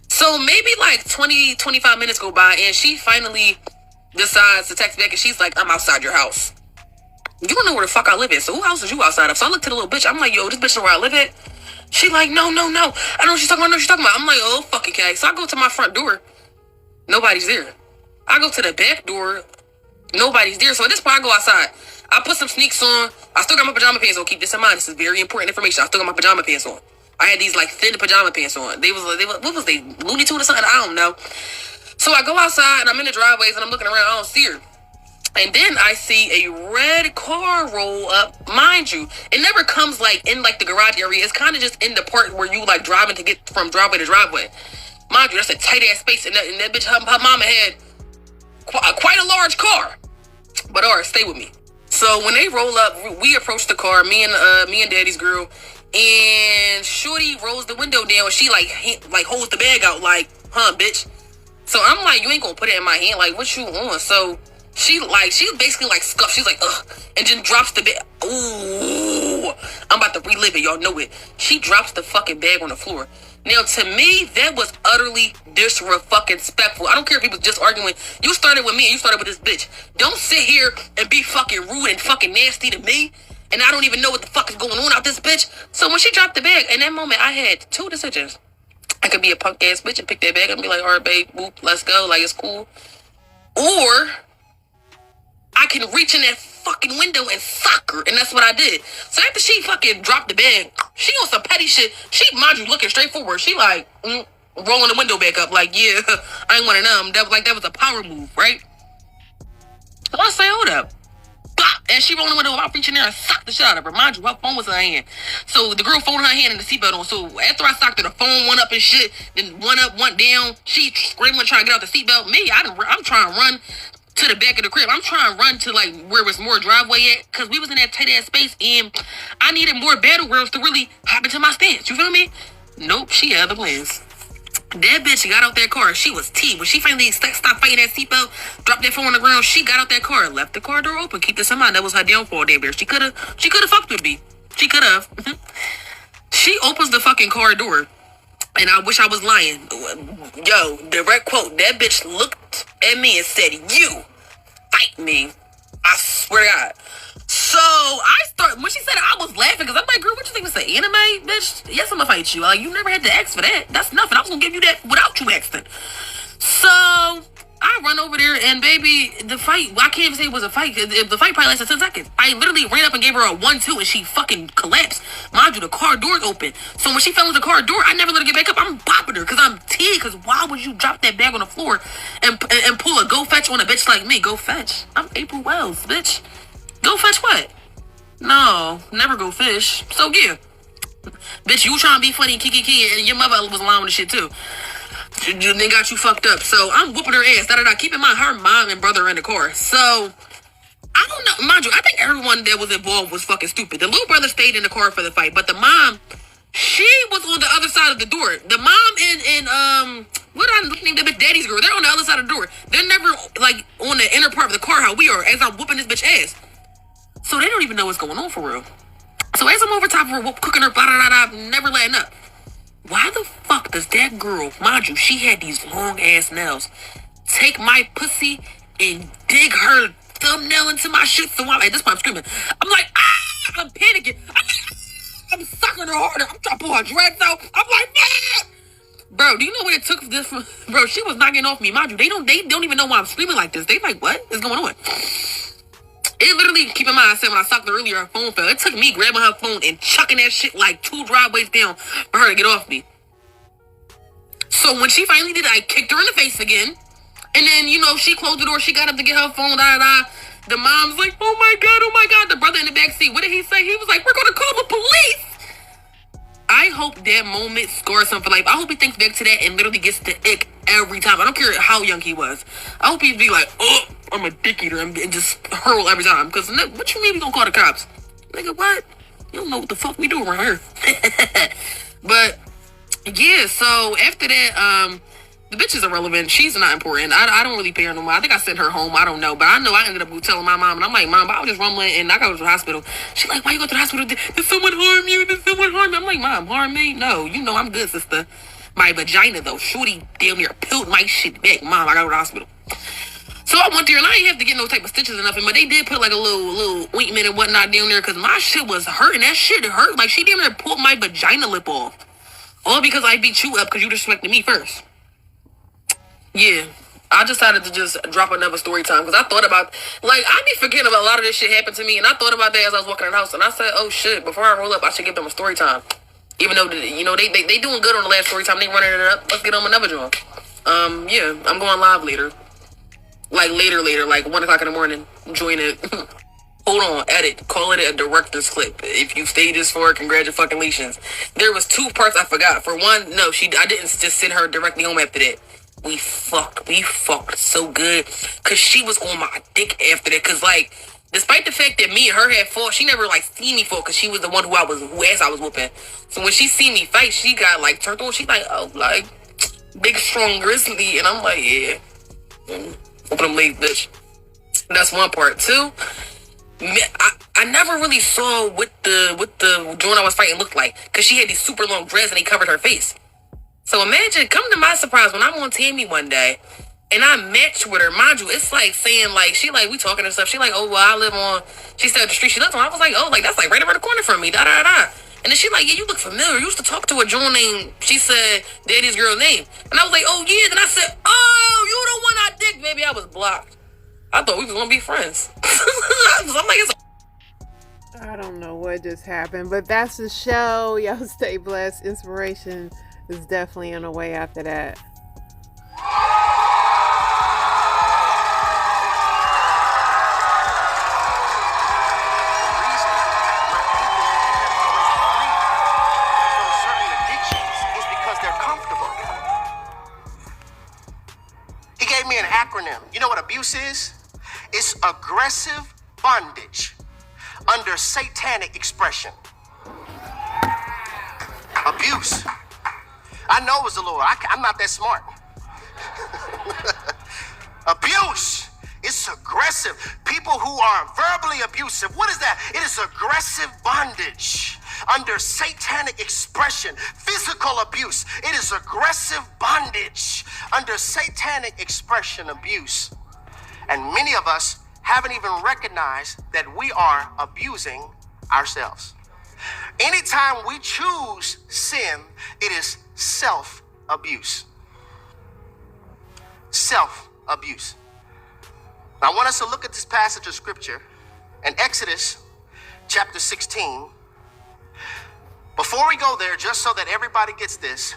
So maybe like 20-25 minutes go by, and she finally decides to text back, and she's like, I'm outside your house. You don't know where the fuck I live at, so who house is you outside of? So I look to the little bitch. I'm like, yo, this bitch know where I live at? She like, no. I know what she's talking about. I'm like, oh, fucking okay. So I go to my front door. Nobody's there. I go to the back door. Nobody's there. So at this point, I go outside. I put some sneaks on. I still got my pajama pants on. Keep this in mind. This is very important information. I still got my pajama pants on. I had these like thin pajama pants on. They was what was they? Looney Tunes or something? I don't know. So I go outside and I'm in the driveways and I'm looking around. I don't see her. And then I see a red car roll up. Mind you, it never comes like in like the garage area. It's kind of just in the part where you like driving to get from driveway to driveway. Mind you, that's a tight ass space. And that bitch, her mama had quite a large car. But alright, stay with me. So when they roll up, we approach the car. Me and Daddy's girl. And Shorty rolls the window down. And she like holds the bag out like, huh, bitch. So I'm like, you ain't gonna put it in my hand. Like, what you on? So she basically like scuffed. She's like, ugh, and then drops the bag. Ooh, I'm about to relive it. Y'all know it. She drops the fucking bag on the floor. Now, to me, that was utterly disrespectful. I don't care if he was just arguing. You started with me and you started with this bitch. Don't sit here and be fucking rude and fucking nasty to me. And I don't even know what the fuck is going on out this bitch. So when she dropped the bag, in that moment, I had two decisions. I could be a punk ass bitch and pick that bag and be like, all right, babe, whoop, let's go. Like, it's cool. Or I can reach in that fucking window and sock her. And that's what I did. So after she fucking dropped the bag, she on some petty shit. She, mind you, looking straight forward. She like, rolling the window back up. Like, yeah, I ain't one of them. That was a power move, right? So I say, hold up. And she rolling the window up, reaching there and socked the shit out of her. Mind you, her phone was in her hand. So the girl phone in her hand and the seatbelt on. So after I socked her, the phone went up and shit. Then one up, one down. She screaming, trying to get out the seatbelt. Me, I'm trying to run to the back of the crib. I'm trying to run to like where was more driveway at, because we was in that tight ass space and I needed more battle rounds to really hop into my stance. You feel me? Nope, she had other plans. That bitch got out that car. She was T. When she finally stopped fighting that seatbelt, dropped that phone on the ground, she got out that car, left the car door open. Keep this in mind. That was her downfall there, bitch. She could have fucked with me. She could have. She opens the fucking car door. And I wish I was lying. Yo, direct quote. That bitch looked at me and said, you fight me. I swear to God. So when she said it, I was laughing because I'm like, girl, what you think to say? anime, bitch, yes, I'm gonna fight you. Like, you never had to ask for that. That's nothing. I was gonna give you that without you asking. So I run over there, and baby, the fight, I can't even say it was a fight, because the fight probably lasted 10 seconds. I literally ran up and gave her a 1-2, and she fucking collapsed. Mind you, the car door's open. So when she fell in the car door, I never let her get back up. I'm popping her, because I'm T, because why would you drop that bag on the floor and pull a go fetch on a bitch like me? Go fetch. I'm April Wells, bitch. Go fetch what? No, never go fish. So yeah. Bitch, you trying to be funny, kiki, and your mother was allowing the shit too. They got you fucked up. So I'm whooping her ass. Keep in mind, her mom and brother are in the car. So I don't know. Mind you, I think everyone that was involved was fucking stupid. The little brother stayed in the car for the fight, but the mom, she was on the other side of the door. The mom and what I named the bitch Daddy's girl, they're on the other side of the door. They're never like on the inner part of the car how we are as I'm whooping this bitch ass. So they don't even know what's going on for real. So as I'm over top of her, cooking her, never letting up. Why the fuck does that girl, mind you, she had these long ass nails, take my pussy and dig her thumbnail into my shit? So I'm at this point, I'm screaming. I'm like, ah! I'm panicking. I'm sucking her harder. I'm trying to pull her dress out. I'm like, ah! Bro, do you know what it took this from? Bro, she was knocking off me. Mind you, they don't even know why I'm screaming like this. They like, what is going on? It literally, keep in mind, I said when I sucked her earlier, her phone fell. It took me grabbing her phone and chucking that shit like 2 driveways down for her to get off me. So when she finally did, I kicked her in the face again. And then, you know, she closed the door. She got up to get her phone. The mom's like, oh my God. The brother in the back seat, what did he say? He was like, we're going to call the police. I hope that moment scores him for life. I hope he thinks back to that and literally gets the ick every time. I don't care how young he was. I hope he'd be like, oh, I'm a dick eater, and just hurl every time. Because what you mean we gonna call the cops? Nigga, what? You don't know what the fuck we do around here. But yeah, so after that, the bitch is irrelevant. She's not important. I don't really pay her no more. I think I sent her home. I don't know. But I know I ended up telling my mom. And I'm like, Mom, I was just rumbling and I got to the hospital. She's like, why you go to the hospital? Did someone harm you? Did someone harm me? I'm like, Mom, harm me? No. You know I'm good, sister. My vagina, though. Shorty damn near peeled my shit back. Mom, I got to the hospital. So I went there and I didn't have to get no type of stitches or nothing. But they did put like a little ointment and whatnot down there. Because my shit was hurting. That shit hurt. Like she damn near pulled my vagina lip off. All because I beat you up because you disrespected me first. Yeah, I decided to just drop another story time because I thought about, like, I be forgetting about a lot of this shit happened to me, and I thought about that as I was walking in the house, and I said, oh shit, before I roll up, I should give them a story time. Even though, you know, they doing good on the last story time, they running it up. Let's get them another joint. Yeah, I'm going live later. Like later, like 1 o'clock in the morning. Join it. Hold on, edit. Call it a director's clip. If you stayed this far, congratulations. There was 2 parts I forgot. For one, no, I didn't just send her directly home after that. We fucked so good. Cause she was on my dick after that. Cause like, despite the fact that me and her had fought, she never like seen me fight. Cause she was the one who ass I was whooping. So when she seen me fight, she got like turned on. She like, oh, like big strong grizzly, and I'm like, yeah, open them legs, bitch. That's one part. 2, I never really saw what the joint I was fighting looked like. Cause she had these super long dreads and they covered her face. So imagine, come to my surprise, when I'm on Tammy one day, and I matched with her. Mind you, it's like saying, like, she like, we talking and stuff. She like, oh, well, I live on, she said the street she lives on. I was like, oh, like, that's like right around the corner from me, da-da-da. And then she like, yeah, you look familiar. You used to talk to a Joan named, she said, Daddy's girl name. And I was like, oh, yeah. Then I said, oh, you the one I dicked, baby. I was blocked. I thought we was going to be friends. I'm like, it's I don't know what just happened, but that's the show. Y'all stay blessed. Inspiration is definitely on the way after that. He gave me an acronym. You know what abuse is? It's aggressive bondage under satanic expression. Abuse. I know it was the Lord. I'm not that smart. Abuse. It's aggressive. People who are verbally abusive. What is that? It is aggressive bondage under satanic expression. Physical abuse. It is aggressive bondage under satanic expression abuse. And many of us haven't even recognized that we are abusing ourselves. Anytime we choose sin, it is self-abuse. Self-abuse. Now, I want us to look at this passage of scripture in Exodus chapter 16. Before we go there, just so that everybody gets this,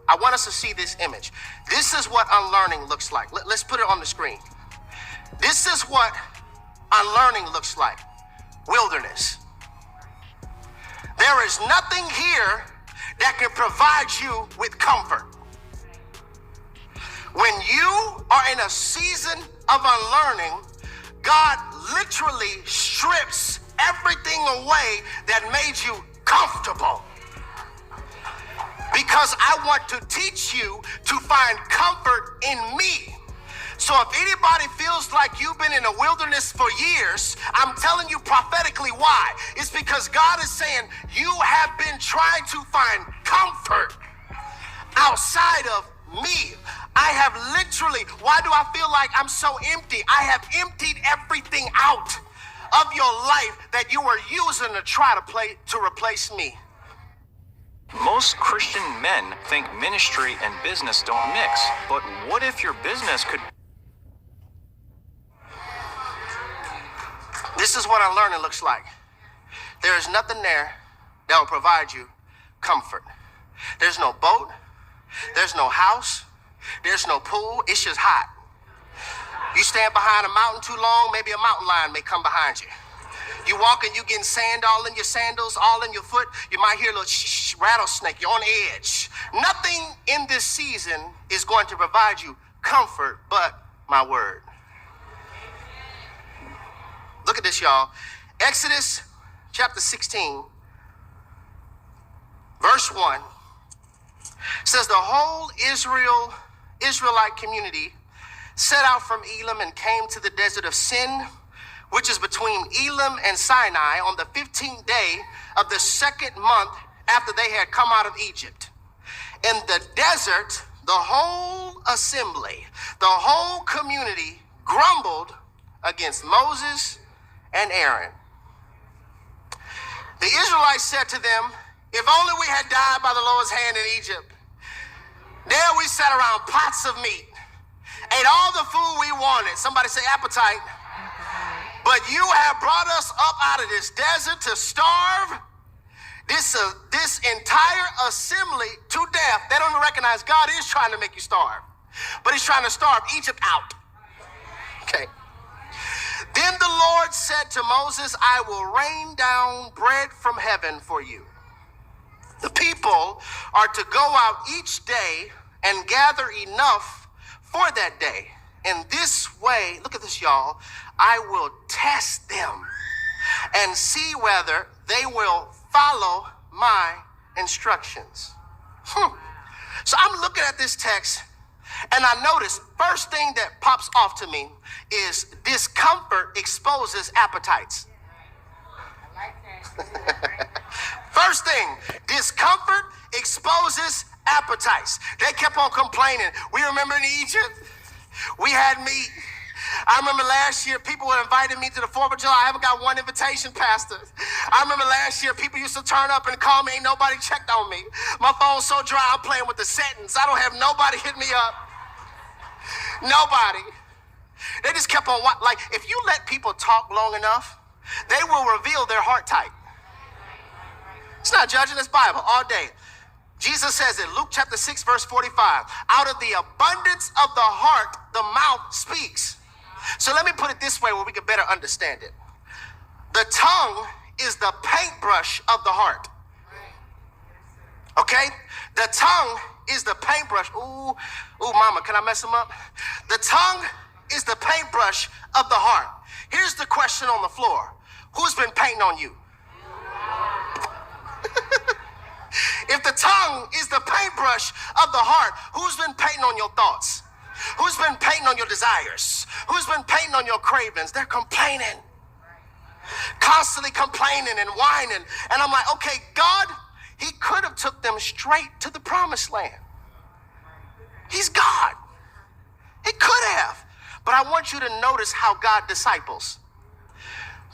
I want us to see this image. This is what unlearning looks like. Let's put it on the screen. This is what unlearning looks like. Wilderness. There is nothing here that can provide you with comfort. When you are in a season of unlearning, God literally strips everything away that made you comfortable. Because I want to teach you to find comfort in me. So if anybody feels like you've been in a wilderness for years, I'm telling you prophetically why. It's because God is saying you have been trying to find comfort outside of me. I have literally, why do I feel like I'm so empty? I have emptied everything out of your life that you were using to try to replace me. Most Christian men think ministry and business don't mix. But what if your business could... This is what unlearning looks like. There is nothing there that will provide you comfort. There's no boat. There's no house. There's no pool. It's just hot. You stand behind a mountain too long, maybe a mountain lion may come behind you. You walk and you getting sand all in your sandals, all in your foot. You might hear a little rattlesnake. You're on edge. Nothing in this season is going to provide you comfort but my word. Look at this, y'all. Exodus chapter 16, verse 1 says the whole Israelite community set out from Elim and came to the desert of Sin, which is between Elim and Sinai, on the 15th day of the second month after they had come out of Egypt. In the desert, the whole assembly, the whole community grumbled against Moses and Aaron. The Israelites said to them, if only we had died by the Lord's hand in Egypt. There we sat around pots of meat, ate all the food we wanted. Somebody say appetite. But you have brought us up out of this desert to starve this entire assembly to death. They don't even recognize God is trying to make you starve, but he's trying to starve Egypt out. Okay. Then the Lord said to Moses, I will rain down bread from heaven for you. The people are to go out each day and gather enough for that day. In this way, look at this, y'all, I will test them and see whether they will follow my instructions. So I'm looking at this text and I notice first thing that pops off to me is discomfort exposes appetites. First thing, discomfort exposes appetites. They kept on complaining. We remember in Egypt, we had meat. I remember last year, people were inviting me to the 4th of July. I haven't got one invitation, Pastor. I remember last year, people used to turn up and call me. Ain't nobody checked on me. My phone's so dry, I'm playing with the settings. I don't have nobody hit me up. Nobody. They just kept on, like, if you let people talk long enough, they will reveal their heart type. It's not judging, it's Bible all day. Jesus says in Luke chapter 6, verse 45, out of the abundance of the heart, the mouth speaks. So let me put it this way where we can better understand it. The tongue is the paintbrush of the heart. Okay? The tongue is the paintbrush. Ooh, mama, can I mess them up? The tongue is the paintbrush of the heart. Here's the question on the floor. Who's been painting on you? If the tongue is the paintbrush of the heart, who's been painting on your thoughts? Who's been painting on your desires? Who's been painting on your cravings? They're complaining. Constantly complaining and whining. And I'm like, okay, God, he could have took them straight to the promised land. He's God. He could have. But I want you to notice how God disciples.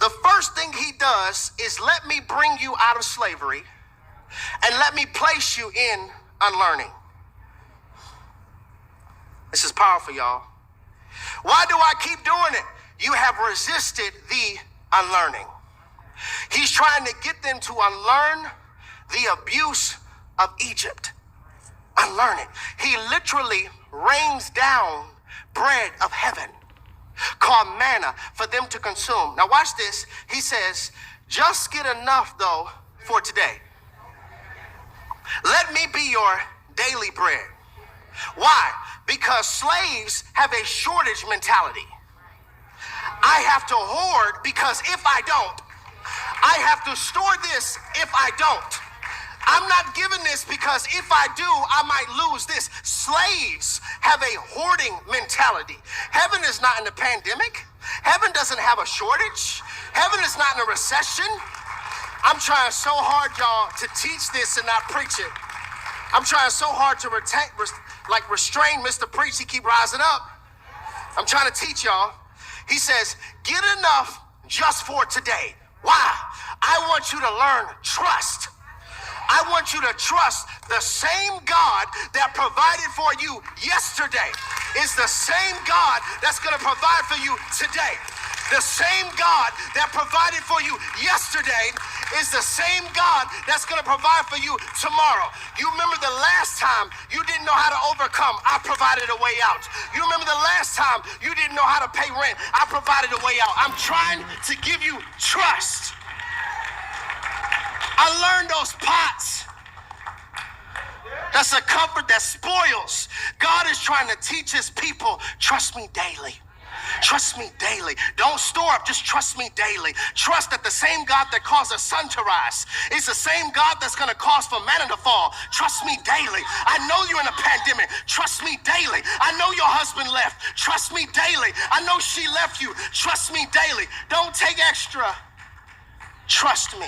the first thing he does is let me bring you out of slavery and let me place you in unlearning. This is powerful, y'all. Why do I keep doing it? You have resisted the unlearning. He's trying to get them to unlearn the abuse of Egypt. Unlearn it. He literally rains down bread of heaven called manna for them to consume. Now watch this. He says, just get enough though for today. Let me be your daily bread. Why? Because slaves have a shortage mentality. I have to hoard because if I don't, I have to store this if I don't. I'm not giving this because if I do, I might lose this. Slaves have a hoarding mentality. Heaven is not in a pandemic. Heaven doesn't have a shortage. Heaven is not in a recession. I'm trying so hard, y'all, to teach this and not preach it. I'm trying so hard to restrain Mr. Preach. He keep rising up. I'm trying to teach y'all. He says, get enough just for today. Why? I want you to learn trust. I want you to trust the same God that provided for you yesterday is the same God that's going to provide for you today. The same God that provided for you yesterday is the same God that's going to provide for you tomorrow. You remember the last time you didn't know how to overcome, I provided a way out. You remember the last time you didn't know how to pay rent, I provided a way out. I'm trying to give you trust. I learned those pots. That's a comfort that spoils. God is trying to teach his people, trust me daily. Trust me daily. Don't store up, just trust me daily. Trust that the same God that caused the sun to rise is the same God that's going to cause for manna to fall. Trust me daily. I know you're in a pandemic. Trust me daily. I know your husband left. Trust me daily. I know she left you. Trust me daily. Don't take extra. Trust me.